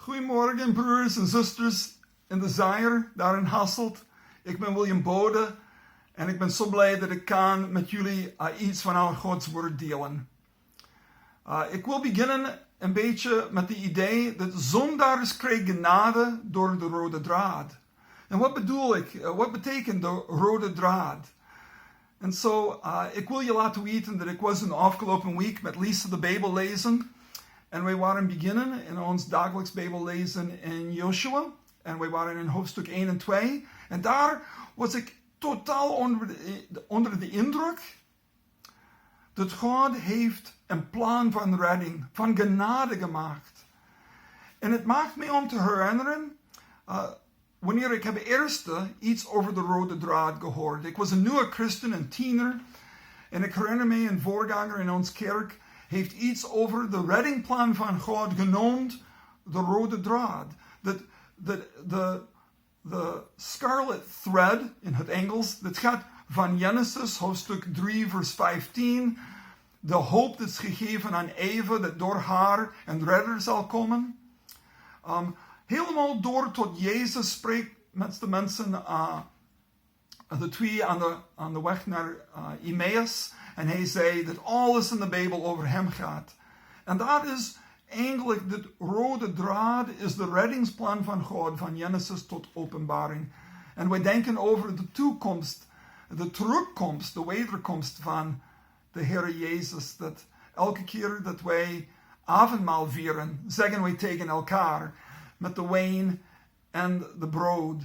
Goedemorgen broers en zusters in de Zaair, daar in Hasslet. Ik ben William Bode en ik ben zo blij dat ik kan met jullie iets van Gods woord delen. Ik wil beginnen een beetje met het idee dat zondaars krijgen genade door de Rode Draad. En wat bedoel ik? Wat betekent de Rode Draad? En zo, ik wil je laten weten dat ik was in de afgelopen week met Lisa de Bijbel lezen. En wij waren beginnen in ons dagelijks Bijbel lezen in Jozua. En wij waren in hoofdstuk 1 en 2. En daar was ik totaal onder de indruk dat God heeft een plan van redding, van genade gemaakt. En het maakt me om te herinneren, wanneer ik heb eerst iets over de Rode Draad gehoord. Ik was een nieuwe christen, een tiener. En ik herinner me een voorganger in ons kerk heeft iets over de reddingplan van God genoemd, de Rode Draad. De scarlet thread in het Engels, dat gaat van Genesis, hoofdstuk 3, vers 15. De hoop dat is gegeven aan Eva, dat door haar een redder zal komen. Helemaal door tot Jezus spreekt met de mensen, de twee aan de weg naar Emmaus. En hij zei dat alles in de Bijbel over hem gaat. En dat is eigenlijk de Rode Draad, is de reddingsplan van God, van Genesis tot Openbaring. En wij denken over de toekomst, de terugkomst, de wederkomst van de Heer Jezus. Dat elke keer dat wij avondmaal vieren, zeggen wij tegen elkaar met de wijn en de brood.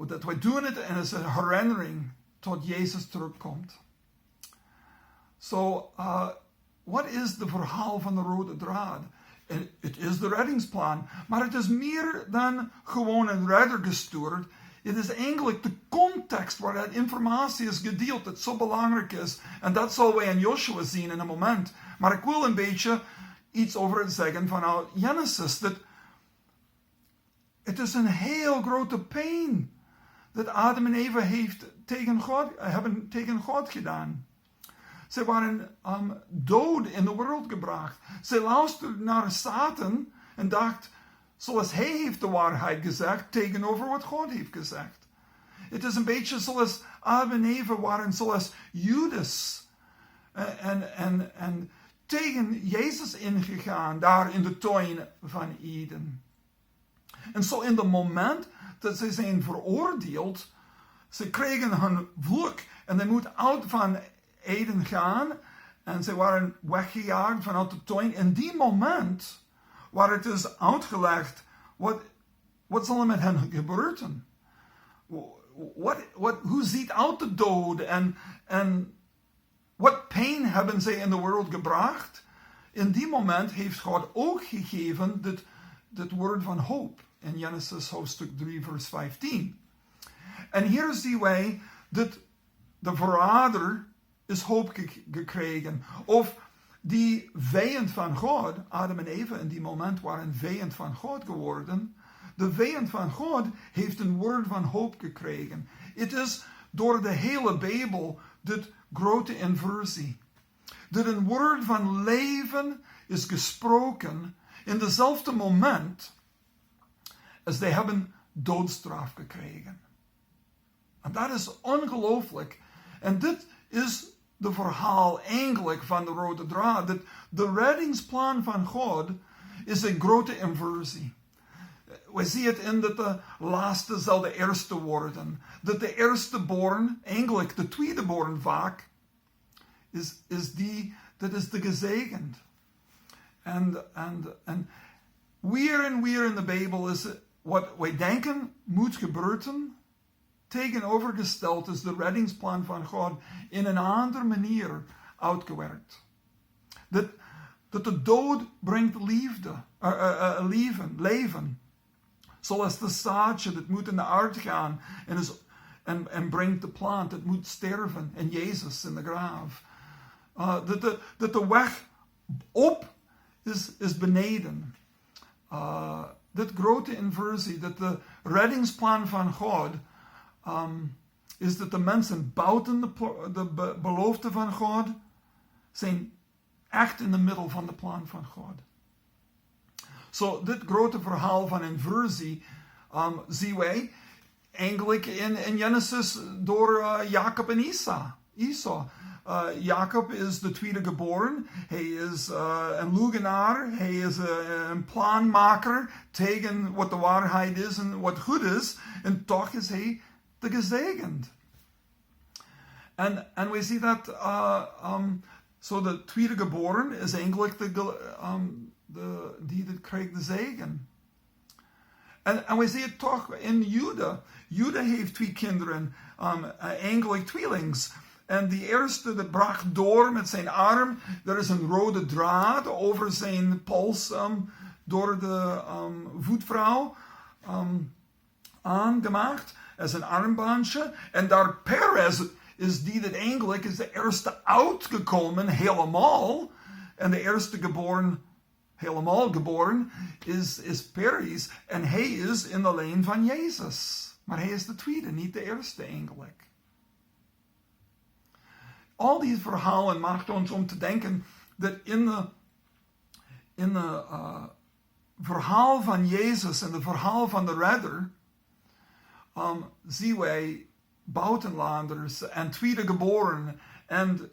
Dat wij doen het en het is een herinnering tot Jezus terugkomt. Zo, wat is de verhaal van de Rode Draad? Het is de reddingsplan, maar het is meer dan gewoon een redder gestuurd. Het is eigenlijk de context waar dat informatie is gedeeld dat zo belangrijk is. En dat zullen wij in Jozua zien in een moment. Maar ik wil een beetje iets over het zeggen vanuit Genesis. Dat het is een heel grote pijn dat Adam en Eva hebben tegen God gedaan. Ze waren dood in de wereld gebracht. Ze luisterden naar Satan en dacht, zoals hij heeft de waarheid gezegd, tegenover wat God heeft gezegd. Het is een beetje zoals Adam en Eva waren, zoals Judas. En tegen Jezus ingegaan, daar in de tuin van Eden. En zo in het moment dat ze zijn veroordeeld, ze kregen hun vloek en ze moeten uit van Eden gaan en ze waren weggejaagd vanuit de tuin. In die moment waar het is uitgelegd, wat zal er met hen gebeuren? Hoe ziet uit de dood en wat pijn hebben zij in de wereld gebracht? In die moment heeft God ook gegeven dit woord van hoop in Genesis hoofdstuk 3 vers 15. En hier zien wij dat de verrader is hoop gekregen. Of die vijand van God, Adam en Eva in die moment waren vijand van God geworden. De vijand van God heeft een woord van hoop gekregen. Het is door de hele Bijbel dit grote inversie. Dat een woord van leven is gesproken in dezelfde moment als zij hebben doodstraf gekregen. En dat is ongelooflijk. En dit is de verhaal eigenlijk van de Rode Draad. Dat de reddingsplan van God is een grote inversie. We zien het in dat de laatste zal de eerste worden. Dat de eersteboren, eigenlijk de tweedeboren vaak, is de gezegend. En weer in de Bijbel is het, wat wij denken moet gebeuren, tegenovergesteld is de reddingsplan van God in een andere manier uitgewerkt. Dat de dood brengt leven. Zoals de zaadje, dat moet in de aarde gaan en brengt de plant, het moet sterven in Jezus in de graaf. Dat de weg op is beneden. Dit grote inversie, dat de reddingsplan van God is dat de mensen buiten de belofte van God zijn echt in het middel van de plan van God. Zo, dit grote verhaal van inversie zien wij eigenlijk in Genesis door Jacob en Esau. Jacob is de tweede geboren. Hij is een leugenaar. Hij is een planmaker tegen wat de waarheid is en wat goed is. En toch is hij de gezegend. En we zien dat zo de tweede geboren is eigenlijk die dat krijgt de zegen. En we zien het toch in Juda. Juda heeft 2 kinderen, eigenlijk tweelings. En die eerste dat bracht door met zijn arm. Er is een rode draad over zijn pols door de voetvrouw aangemaakt. Dat is een armbandje. En daar Perez is die dat eigenlijk is de eerste uitgekomen helemaal. En de eerste geboren, helemaal geboren, is Perez. En hij is in de lijn van Jezus. Maar hij is de tweede, niet de eerste eigenlijk. Al die verhalen maakt ons om te denken dat in de verhaal van Jezus en het verhaal van de redder zien wij buitenlanders en tweede geboren en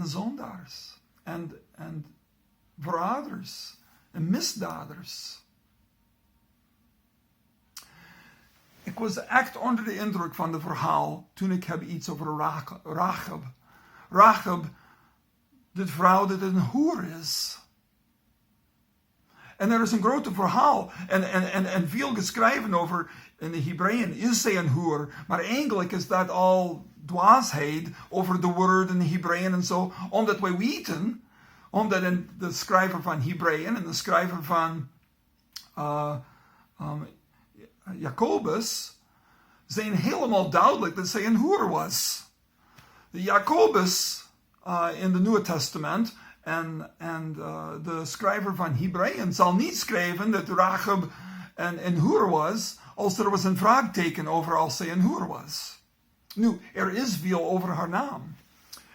zondaars en verraders en misdadigers. Ik was echt onder de indruk van het verhaal toen ik heb iets over Rachab. Rachab, de vrouw dat een hoer is. En er is een grote verhaal en veel geschreven over, in de Hebreeën is zij een hoer, maar eigenlijk is dat al dwaasheid over de woorden in de Hebreeën en zo, omdat wij weten, omdat in de schrijver van Hebreeën en de schrijver van Jacobus zijn helemaal duidelijk dat zij een hoer was. De Jacobus in het Nieuwe Testament en de schrijver van Hebreeën zal niet schrijven dat Rachab een hoer was, als er was een vraagteken over als zij een hoer was. Nu, er is veel over haar naam.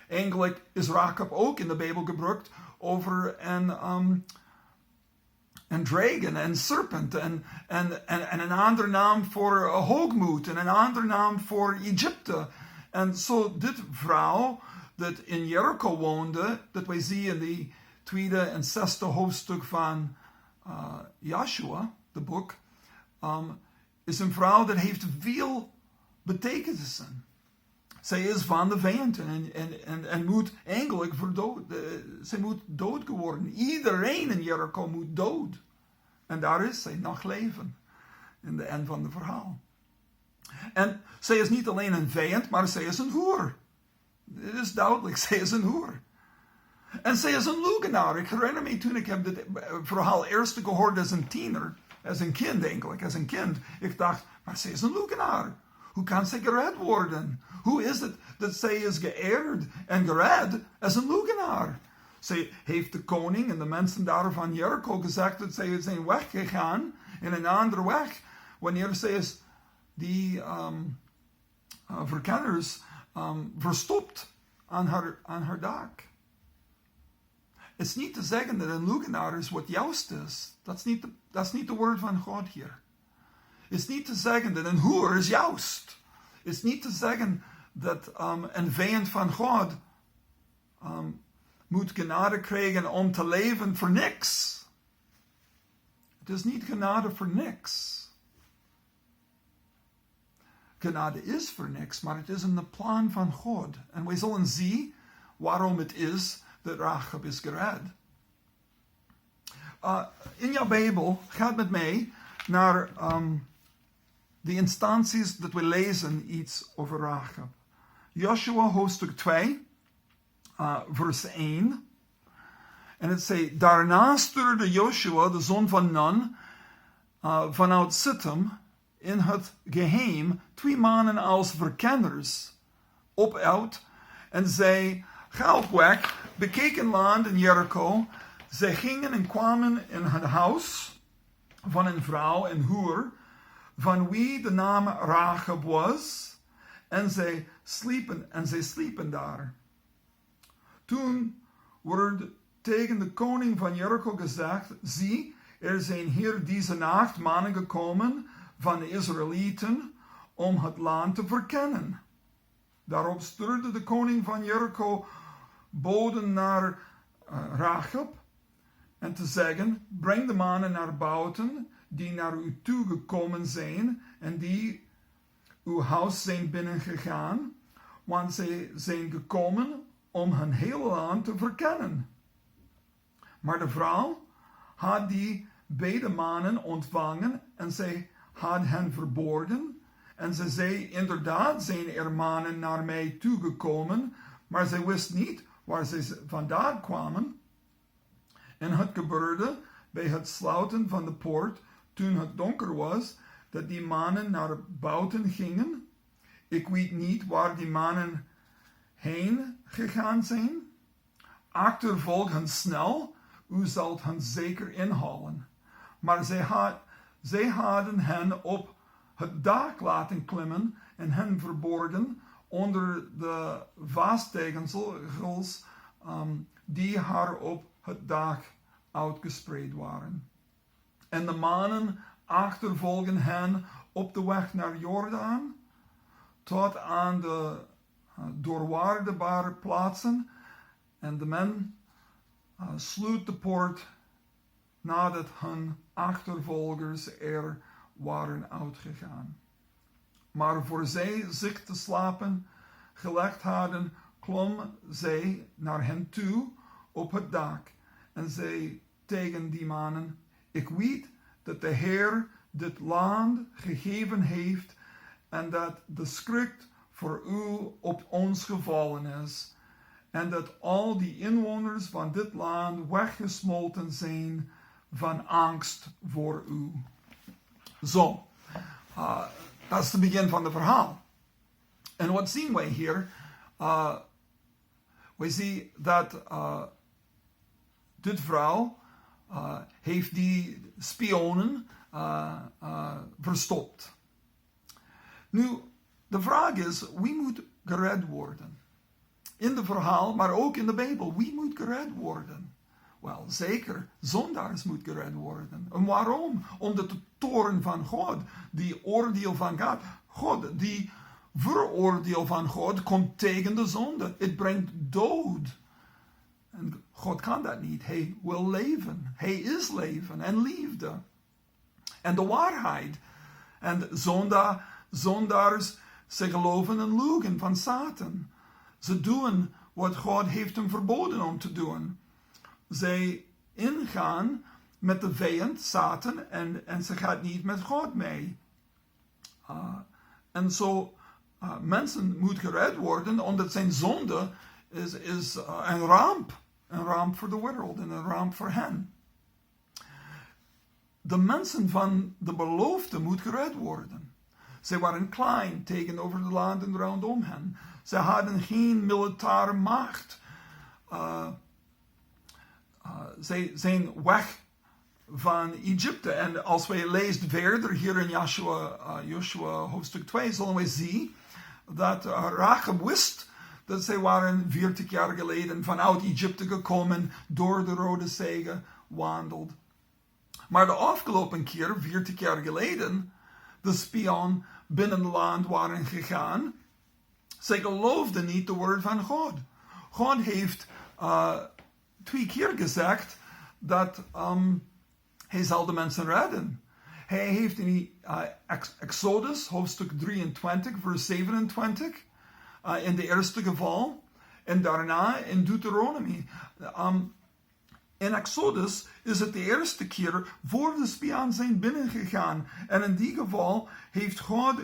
Eigenlijk is Rachab ook in de Bijbel gebruikt over een dragon, een serpent, en een andere naam voor hoogmoed, en een andere naam voor Egypte. En zo dit vrouw, dat in Jericho woonde, dat wij zien in de 2e en 6e hoofdstuk van Jozua, de boek, is een vrouw dat heeft veel betekenissen. Zij is van de vijand en moet eigenlijk zij moet dood geworden. Iedereen in Jericho moet dood. En daar is zij nog leven. In de eind van het verhaal. En zij is niet alleen een vijand, maar zij is een hoer. Het is duidelijk, zij is een hoer. En zij is een leugenaar. Ik herinner me toen ik heb dit verhaal eerst gehoord als een tiener. Als een kind eigenlijk, als een kind. Ik dacht, maar zij is een leugenaar. Hoe kan zij gered worden? Hoe is het dat zij is geëerd en gered als een leugenaar? Zij heeft de koning en de mensen daar van Jericho gezegd dat zij zijn weggegaan in een andere weg. Wanneer zij is die verkenners verstopt aan haar dak. Het is niet te zeggen dat een leugenaar is wat juist is. Dat is niet de woord van God hier. Het is niet te zeggen dat een hoer is juist. Het is niet te zeggen dat een vijand van God moet genade krijgen om te leven voor niks. Het is niet genade voor niks. Genade is voor niks, maar het is in de plan van God. En wij zullen zien waarom het is dat Rachab is gered. In jouw Bijbel, gaat met mij naar de instanties dat we lezen iets over Rachab. Jozua hoofdstuk 2, vers 1. En het zegt, daarna stuurde Jozua, de zoon van Nun, vanuit Sittim, in het geheim 2 mannen als verkenners uit en zei, ga op weg, bekijk een land in Jericho. Zij gingen en kwamen in het huis van een vrouw, een hoer, van wie de naam Rachab was, en zij sliepen daar. Toen werd tegen de koning van Jericho gezegd, zie, er zijn hier deze nacht mannen gekomen van de Israëlieten om het land te verkennen. Daarop stuurde de koning van Jericho boden naar Rachab en te zeggen, breng de mannen naar buiten die naar u toegekomen zijn en die uw huis zijn binnengegaan, want zij zijn gekomen om hun hele land te verkennen. Maar de vrouw had die beide mannen ontvangen en zij had hen verborgen. En ze zei, inderdaad zijn er mannen naar mij toegekomen, maar zij wist niet waar ze vandaan kwamen. En het gebeurde bij het sluiten van de poort, toen het donker was, dat die mannen naar buiten gingen. Ik weet niet waar die mannen heen gegaan zijn. Achtervolg hen snel, u zult hen zeker inhalen. Maar zij hadden hen op het dak laten klimmen en hen verborgen onder de vasttegelsels die haar op het dak uitgespreid waren. En de mannen achtervolgen hen op de weg naar Jordaan, tot aan de doorwaardbare plaatsen, en de men sloot de poort nadat hun achtervolgers er waren uitgegaan. Maar voor zij zich te slapen gelegd hadden, klom zij naar hen toe op het dak en zei tegen die mannen, ik weet dat de Heer dit land gegeven heeft en dat de schrik voor u op ons gevallen is en dat al die inwoners van dit land weggesmolten zijn van angst voor u. Zo, dat is het begin van het verhaal. En wat zien wij hier? Wij zien dat dit vrouw heeft die spionen verstopt. Nu, de vraag is, wie moet gered worden? In het verhaal, maar ook in de Bijbel, wie moet gered worden? Wel, zeker, zondaars moet gered worden. En waarom? Omdat de toorn van God, die oordeel van God, die veroordeel van God, komt tegen de zonde. Het brengt dood. En God kan dat niet. Hij wil leven. Hij is leven en liefde. En de waarheid. En zondaars, ze geloven en logen van Satan. Ze doen wat God heeft hem verboden om te doen. Zij ingaan met de vijand, Satan, en ze gaat niet met God mee. En zo, mensen moeten gered worden, omdat zijn zonde is een ramp. Een ramp voor de wereld en een ramp voor hen. De mensen van de belofte moeten gered worden. Zij waren klein tegenover de landen rondom hen. Ze hadden geen militaire macht. Zij zijn weg van Egypte. En als wij lezen verder hier in Jozua hoofdstuk 2, zullen wij zien dat Rachab wist dat zij waren 40 jaar geleden vanuit Egypte gekomen, door de Rode Zee gewandeld. Maar de afgelopen keer, 40 jaar geleden, de spion binnen het land waren gegaan. Zij geloofden niet de woord van God. God heeft 2 keer gezegd dat hij zal de mensen redden. Hij heeft in Exodus, hoofdstuk 23, vers 27, in de eerste geval, en daarna in Deuteronomy. In Exodus is het de eerste keer voor de spion zijn binnengegaan. En in die geval heeft God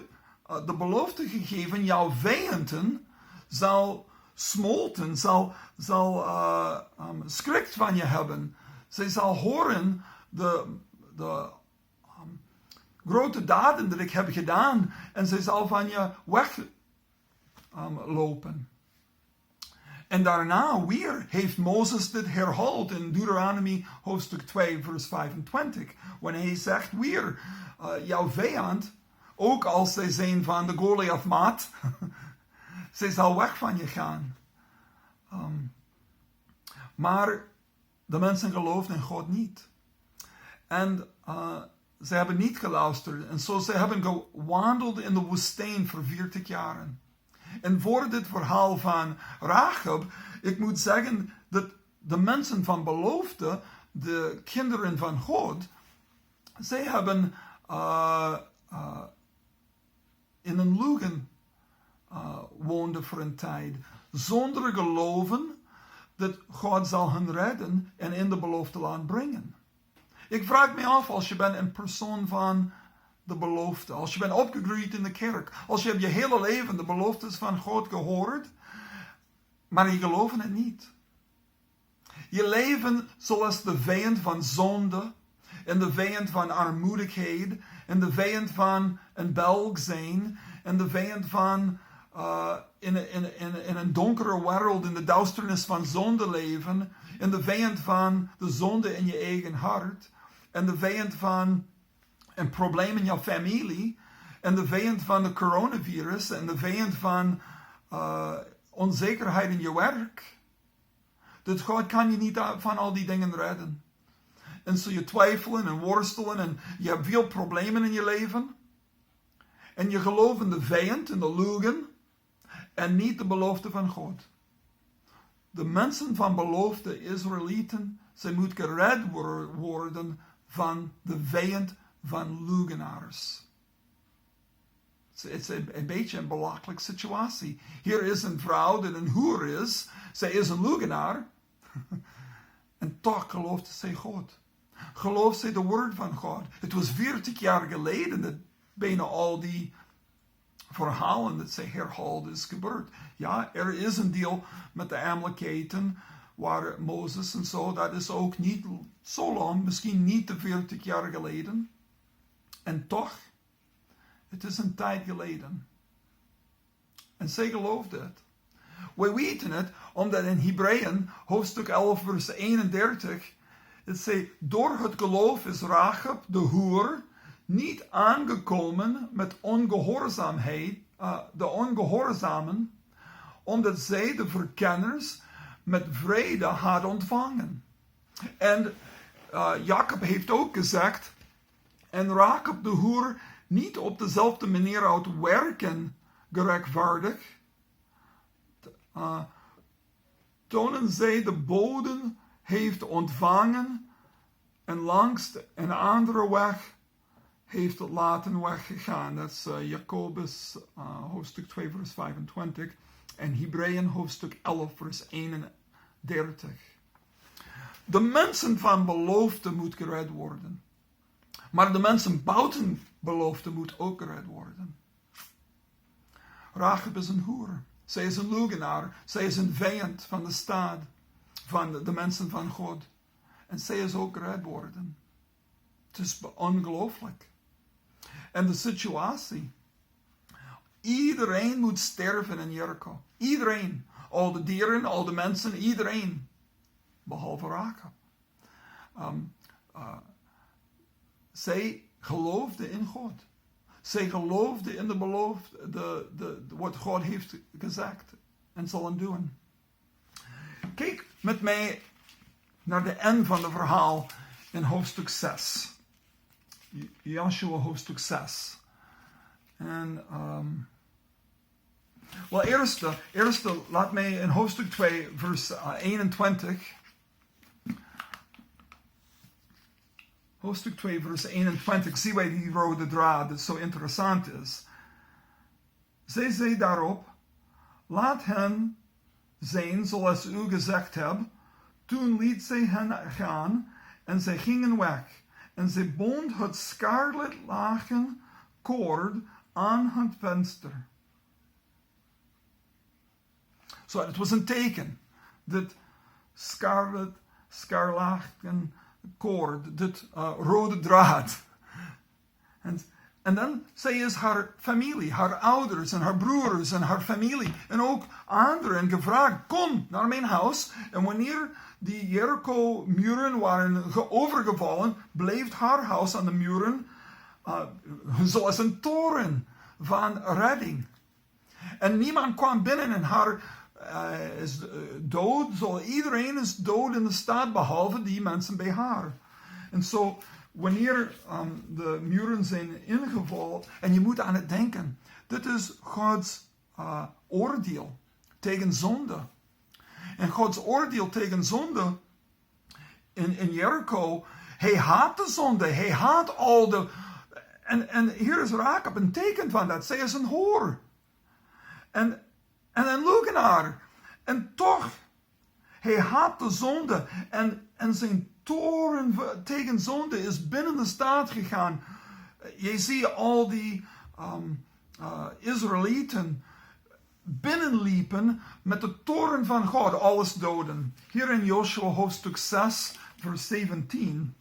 de belofte gegeven, jouw vijanden zal smolten, zal schrik van je hebben. Zij zal horen de grote daden die ik heb gedaan en zij zal van je weglopen. En daarna weer heeft Mozes dit herhaald in Deuteronomy hoofdstuk 2 vers 25. Wanneer hij zegt weer, jouw vijand, ook als zij zijn van de Goliath-maat, zij zal weg van je gaan. Maar de mensen geloofden in God niet. En ze hebben niet geluisterd. En zo ze hebben gewandeld in de woestijn voor 40 jaren. En voor dit verhaal van Rachab, ik moet zeggen dat de mensen van belofte, de kinderen van God, zij hebben in een leugen woonden voor een tijd. Zonder geloven dat God zal hen redden en in de beloofde land brengen. Ik vraag me af, als je bent een persoon van de belofte, als je bent opgegroeid in de kerk, als je hebt je hele leven de beloftes van God gehoord, maar je gelooft het niet. Je leven zoals de vijand van zonde, en de vijand van armoedigheid, en de vijand van een Belg zijn, en de vijand van in een donkere wereld, in de duisternis van zonde leven, en de vijand van de zonde in je eigen hart, en de vijand van een probleem in je familie, en de vijand van de coronavirus, en de vijand van onzekerheid in je werk. Dat God kan je niet van al die dingen redden. En zul je twijfelen en worstelen en je hebt veel problemen in je leven. En je gelooft in de vijand, in de leugen, en niet de belofte van God. De mensen van belofte, Israëlieten, zij moeten gered worden van de vijand van leugenaars. Het is een beetje een belachelijke situatie. Hier is een vrouw die een hoer is. Zij is een leugenaar. En toch gelooft zij God. Gelooft zij de woord van God. Het was 40 jaar geleden dat bijna al die verhalen dat zij herhaald is gebeurd. Ja, er is een deel met de Amalekijten waar Mozes en zo, dat is ook niet zo lang, misschien niet de 40 jaar geleden. En toch, het is een tijd geleden. En zij geloofde het. We weten het, omdat in Hebreeën, hoofdstuk 11, vers 31, het zegt, door het geloof is Rachab, de hoer, niet aangekomen met ongehoorzaamheid, de ongehoorzamen, omdat zij de verkenners met vrede had ontvangen. En Jacob heeft ook gezegd, en Rachab de hoer niet op dezelfde manier uit werken gerechtvaardigd, tonen zij de boden heeft ontvangen en langs een andere weg heeft het laten weggegaan. Dat is Jacobus hoofdstuk 2 vers 25 en Hebreeën hoofdstuk 11 vers 31. De mensen van belofte moeten gered worden. Maar de mensen buiten belofte moeten ook gered worden. Rachab is een hoer. Zij is een leugenaar. Zij is een vijand van de staat. Van de mensen van God. En zij is ook gered worden. Het is ongelooflijk. En de situatie. Iedereen moet sterven in Jericho. Iedereen. Al de dieren, al de mensen, iedereen. Behalve Rachab. Zij geloofde in God. Zij geloofde in de belofte, wat God heeft gezegd en zal doen. Kijk met mij naar de eind van het verhaal in hoofdstuk 6. Joshua hoofdstuk 6. En, eerst laat mij in hoofdstuk 2 vers 21... Hoofdstuk 2, vers 21, zien wij die Rode Draad, dat zo interessant is. Zij zei daarop, laat hen zijn zoals u gezegd hebt. Toen liet zij hen gaan en zij gingen weg. En zij bond het scarlet laken koord aan het venster. Zo, het was een teken. Dat scarlaken koord, dit rode draad. En dan, zij is haar familie, haar ouders en haar broers en haar familie en ook anderen gevraagd, kom naar mijn huis. En wanneer die Jericho-muren waren overgevallen, bleef haar huis aan de muren zoals een toren van redding. En niemand kwam binnen en haar is dood. Iedereen is dood in de stad, behalve die mensen bij haar. En zo wanneer de muren zijn ingevallen, en je moet aan het denken, dit is Gods oordeel tegen zonde. En Gods oordeel tegen zonde in Jericho, hij haat de zonde, hij haat al de... En hier is Rachab een teken van dat. Zij is een hoor. En een leugenaar. En toch, hij haat de zonde. En zijn toorn tegen zonde is binnen de staat gegaan. Je ziet al die Israëlieten binnenliepen met de toorn van God, alles doden. Hier in Jozua hoofdstuk 6, vers 17.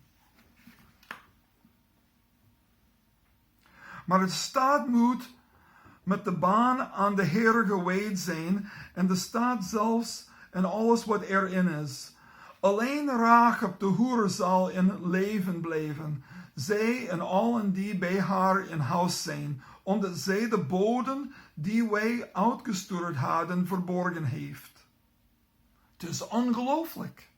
Maar het staat moet met de baan aan de Heer gewijd zijn, en de staat zelfs en alles wat erin is. Alleen Rachab de hoer zal in leven blijven, zij en allen die bij haar in huis zijn, omdat zij de boden die wij uitgestuurd hadden verborgen heeft. Het is ongelooflijk.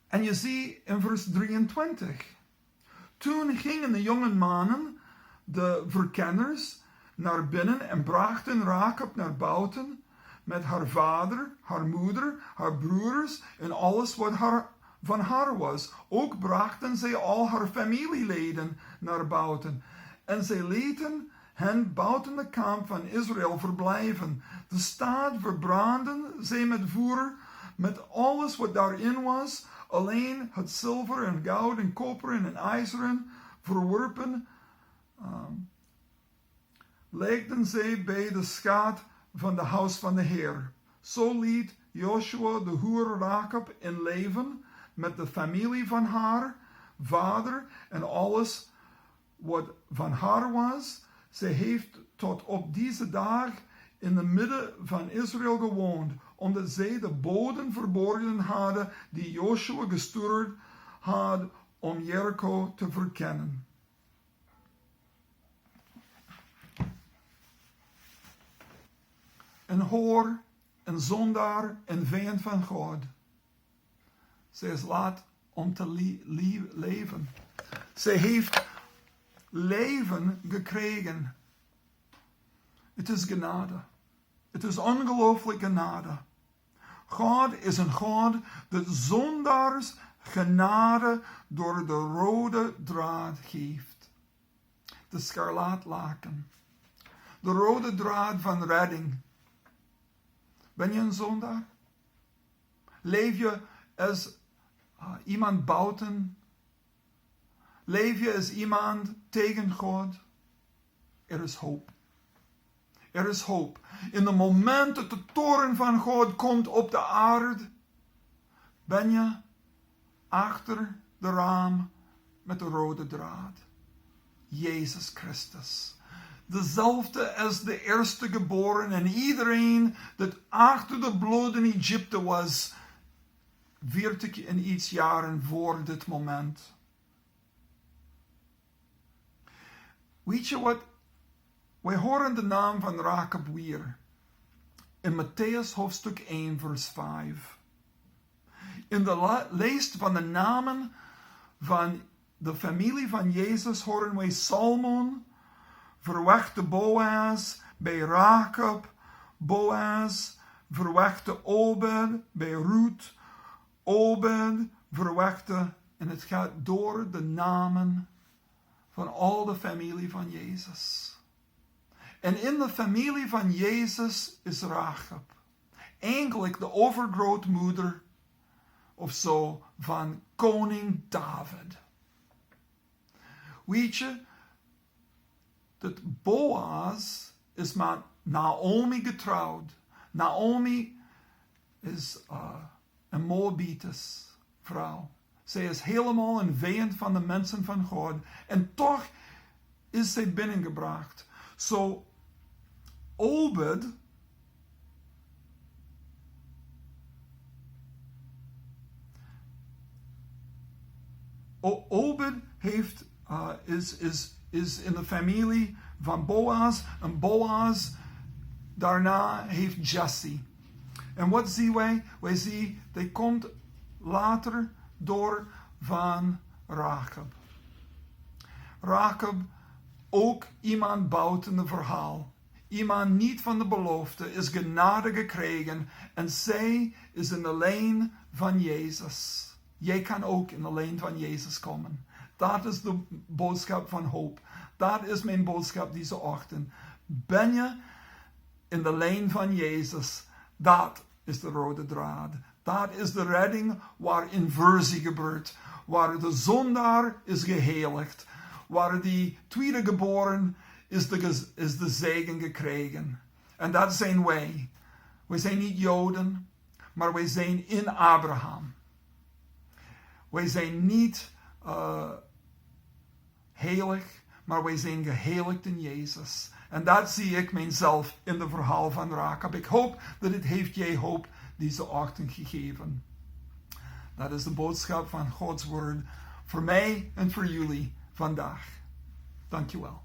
En je ziet in vers 23. Toen gingen de jonge mannen, de verkenners, naar binnen en brachten Rachab naar buiten met haar vader, haar moeder, haar broers en alles wat van haar was. Ook brachten zij al haar familieleden naar buiten. En zij lieten hen buiten de kamp van Israël verblijven. De stad verbrandden zij met vuur, met alles wat daarin was. Alleen het zilver en goud en koper en ijzeren verworpen legden zij bij de schat van de huis van de Heer. Zo liet Jozua de hoer Rachab in leven met de familie van haar vader en alles wat van haar was. Zij heeft tot op deze dag in het midden van Israël gewoond, omdat zij de boden verborgen hadden die Jozua gestuurd had om Jericho te verkennen. Een hoor, een zondaar, een vijand van God. Zij is laat om te leven. Zij heeft leven gekregen. Het is genade. Het is ongelooflijk genade. God is een God dat zondaars genade door de rode draad geeft. De scarlaatlaken. De rode draad van redding. Ben je een zondaar? Leef je als iemand buiten? Leef je als iemand tegen God? Er is hoop. Er is hoop. In het moment dat de toorn van God komt op de aarde, ben je achter de raam met de rode draad. Jezus Christus. Dezelfde als de eerste geboren en iedereen dat achter de bloed in Egypte was, 40 en iets jaren voor dit moment. Weet je wat? Wij horen de naam van Rachab weer. In Matthäus hoofdstuk 1 vers 5. In de lijst van de namen van de familie van Jezus horen wij Salmon, verwachte Boaz bij Rachab, Boaz verwachte Obed bij Ruth, Obed verwachte, en het gaat door de namen van al de familie van Jezus. En in de familie van Jezus is Rachab eigenlijk de overgrootmoeder of zo van koning David. Weet je, dat Boaz is met Naomi getrouwd. Naomi is een Moabites vrouw. Zij is helemaal een vijand van de mensen van God. En toch is zij binnengebracht. Zo, Obed heeft, is in de familie van Boaz. En Boaz daarna heeft Jesse. En wat zien wij? Wij zien, hij komt later door van Rachab. Rachab, ook iemand buiten het verhaal. Iemand niet van de belofte, is genade gekregen en zij is in de lijn van Jezus. Jij kan ook in de lijn van Jezus komen. Dat is de boodschap van hoop. Dat is mijn boodschap deze ochtend. Ben je in de lijn van Jezus? Dat is de rode draad. Dat is de redding waar inversie gebeurt. Waar de zondaar is geheiligd. Waar die tweede geboren is de zegen gekregen. En dat zijn wij. Wij zijn niet Joden, maar wij zijn in Abraham. Wij zijn niet heilig, maar wij zijn geheiligd in Jezus. En dat zie ik mijzelf in het verhaal van Rachab. Ik hoop dat het heeft jij hoop deze ochtend gegeven. Dat is de boodschap van Gods woord voor mij en voor jullie vandaag. Dankjewel.